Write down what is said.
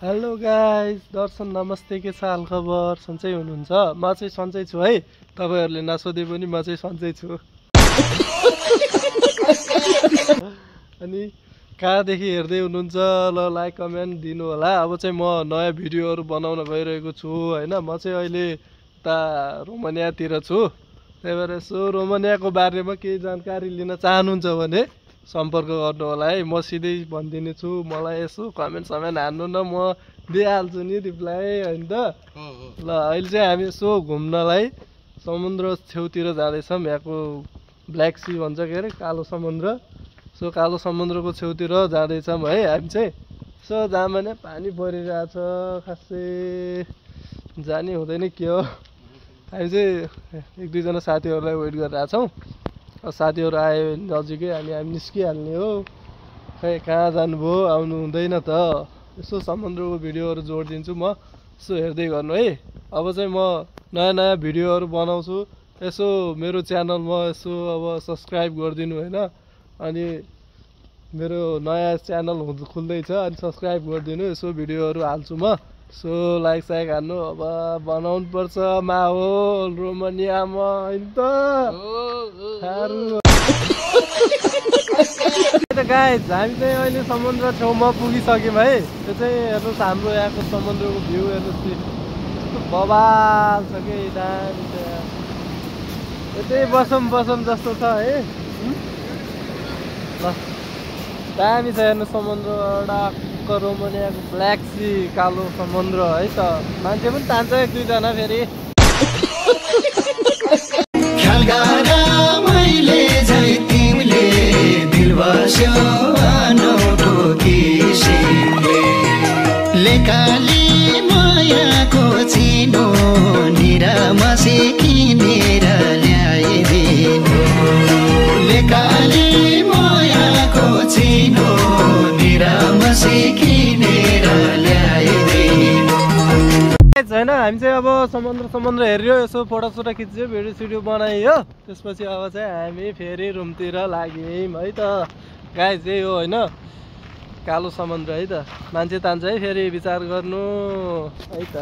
Hello guys, दर्शन नमस्ते, के छ हाल खबर? सन्चै हुनुहुन्छ? म चाहिँ सन्चै छु है। तपाईहरुले नसोधे पनि म चाहिँ सन्चै छु। अनि कहाँदेखि हेर्दै हुनुहुन्छ ल लाइक कमेन्ट दिनु होला। अब चाहिँ म नयाँ भिडियोहरु बनाउन गइरहेको छु हैन। म चाहिँ अहिले ता रोमानियातिर छु। त्यही भएर सो रोमानियाको बारेमा केही जानकारी लिन चाहनुहुन्छ भने सम्पर्क गर्नु होला है। म सिधै भन्दिने छु, मलाई यसो कमेन्ट हान्नु न, म दिइहाल्छु नि रिप्लाई हैन त। ल अहिले चाहिँ हामी यसो घुम्नलाई समुद्र छेउतिर जाँदैछौँ। यहाँको ब्ल्याक सी भन्छ के अरे, कालो समुद्र। सो कालो समुद्रको छेउतिर जाँदैछौँ है हामी चाहिँ। सो जहाँ भने पानी परिरहेछ, खासै जाने हुँदैन के हो। हामी चाहिँ एक दुईजना साथीहरूलाई वेट गरिरहेछौँ। साथीहरू आयो नजिकै हामी निस्किहाल्ने हो। खै कहाँ जानुभयो, आउनु हुँदैन त। यसो समुद्रको भिडियोहरू जोडिदिन्छु म, यसो हेर्दै गर्नु है। अब चाहिँ म नयाँ नयाँ भिडियोहरू बनाउँछु। यसो मेरो च्यानलमा यसो अब सब्सक्राइब गरिदिनु हैन। अनि मेरो नयाँ च्यानल खुल्दैछ, अनि सब्सक्राइब गरिदिनु। यसो भिडियोहरू हाल्छु म। सो लाइक साइक हान्नु। अब बनाउनु पर्छ माहौल रोमानियामा हैन त। गाइस हामी चाहिँ अहिले समुद्र छेउमा पुगिसक्यौँ है। त्यो चाहिँ हेर्नुहोस्, हाम्रो यहाँको समुद्रको भ्यू हेर्नुहोस्, कस्तो बवाल छ कि दामी छ। यतै बसौँ जस्तो छ है। ल दामी छ हेर्नु समुद्र, एउटा रोमानियाको ब्ल्याक सी, कालो समुद्र है त। मान्छे पनि तान्छ एक दुईजना फेरि। लेकाली मायाको चिनो निरामसी किनेर ल्याइदिनु। लेकाली मायाको चिनो निरामसी किनेर ल्याइदिनु। हैन हामी चाहिँ अब समुद्र हेऱ्यो, यसो फोटोसोटो खिच्यो, भिडियो बनाइयो। त्यसपछि अब चाहिँ हामी फेरि रुमतिर लाग्यौँ है त। गाइस यही हो हैन, कालो समुद्र है त। मान्छे तान्छ है फेरि, विचार गर्नु है त।